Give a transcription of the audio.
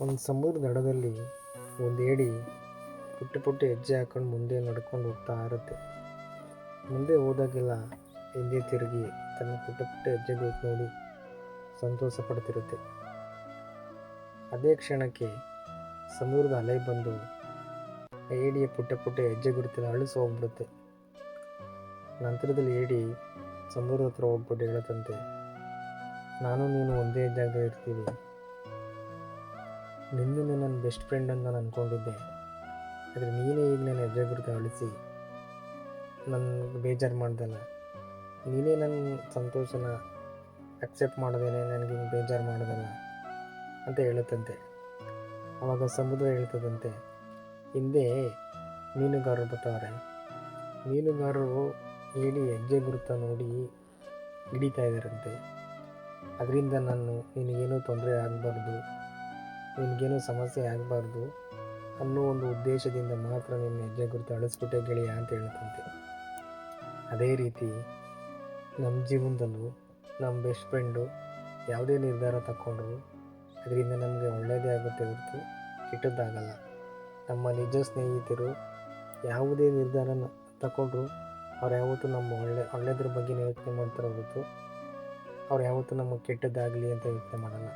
ಒಂದು ಸಮುದ್ರ ದಡದಲ್ಲಿ ಒಂದು ಏಡಿ ಪುಟ್ಟ ಪುಟ್ಟ ಹೆಜ್ಜೆ ಹಾಕೊಂಡು ಮುಂದೆ ನಡ್ಕೊಂಡು ಹೋಗ್ತಾ ಇರುತ್ತೆ. ಮುಂದೆ ಹೋದಾಗೆಲ್ಲ ಹಿಂದೆ ತಿರುಗಿ ತನ್ನ ಪುಟ್ಟ ಪುಟ್ಟ ಹೆಜ್ಜೆಗಳು ನೋಡಿ ಸಂತೋಷ ಪಡ್ತಿರುತ್ತೆ. ಅದೇ ಕ್ಷಣಕ್ಕೆ ಸಮುದ್ರದ ಅಲೆ ಬಂದು ಏಡಿಯ ಪುಟ್ಟ ಪುಟ್ಟ ಹೆಜ್ಜೆ ಗುರುತಿನ ಅಳಿಸಿ ಹೋಗ್ಬಿಡುತ್ತೆ. ನಂತರದಲ್ಲಿ ಏಡಿ ಸಮುದ್ರದ ಹತ್ರ ಹೋಗ್ಬಿಟ್ಟು ಹೇಳುತ್ತಂತೆ, ನಾನು ನೀನು ಒಂದೇ ಜಾಗದಲ್ಲಿ ಇರ್ತೀವಿ. ನಿನ್ನನ್ನು ನನ್ನ ಬೆಸ್ಟ್ ಫ್ರೆಂಡ್ ಅಂತ ನಾನು ಅಂದ್ಕೊಂಡಿದ್ದೆ, ಆದರೆ ನೀನೇ ಈಗ ನನ್ನ ಹೆಜ್ಜೆ ಗುರುತ ಅಳಿಸಿ ನನ್ನ ಬೇಜಾರು ಮಾಡ್ದಲ್ಲ. ನೀನೇ ನನ್ನ ಸಂತೋಷನ ಅಕ್ಸೆಪ್ಟ್ ಮಾಡ್ದೇನೆ ನನಗೆ ಬೇಜಾರು ಮಾಡೋದಲ್ಲ ಅಂತ ಹೇಳುತ್ತಂತೆ. ಆವಾಗ ಸಮುದ್ರ ಹೇಳ್ತದಂತೆ, ಹಿಂದೆ ಮೀನುಗಾರರು ಬರ್ತಾವ್ರೆ. ಮೀನುಗಾರರು ಏಡಿ ಹೆಜ್ಜೆ ಗುರುತ ನೋಡಿ ಹಿಡಿತಾ ಇದ್ದಾರಂತೆ. ಅದರಿಂದ ನಿನಗೇನೂ ತೊಂದರೆ ಆಗಬಾರ್ದು, ನಿನಗೇನೂ ಸಮಸ್ಯೆ ಆಗಬಾರ್ದು ಅನ್ನೋ ಒಂದು ಉದ್ದೇಶದಿಂದ ಮಾತ್ರ ನಿನ್ನ ಹೆಜ್ಜೆ ಗುರುತು ಅಳಿಸ್ಬಿಟ್ಟೆ ಗೆಳೆಯ ಅಂತ ಹೇಳುತ್ತಂತೆ. ಅದೇ ರೀತಿ ನಮ್ಮ ಜೀವನದಲ್ಲೂ ನಮ್ಮ ಬೆಸ್ಟ್ ಫ್ರೆಂಡು ಯಾವುದೇ ನಿರ್ಧಾರ ತಗೊಂಡ್ರು ಅದರಿಂದ ನಮಗೆ ಒಳ್ಳೆಯದೇ ಆಗುತ್ತೆ ಹೊರತು ಕೆಟ್ಟದ್ದಾಗಲ್ಲ. ನಮ್ಮ ನಿಜ ಸ್ನೇಹಿತರು ಯಾವುದೇ ನಿರ್ಧಾರನ ತಗೊಂಡ್ರು ಅವ್ರು ಯಾವತ್ತೂ ನಮ್ಮ ಒಳ್ಳೆಯದ್ರ ಬಗ್ಗೆ ಯೋಚನೆ ಮಾಡ್ತಾರೆ ಹೊರತು ಅವ್ರು ಯಾವತ್ತೂ ನಮಗೆ ಕೆಟ್ಟದ್ದಾಗಲಿ ಅಂತ ಯೋಚನೆ ಮಾಡಲ್ಲ.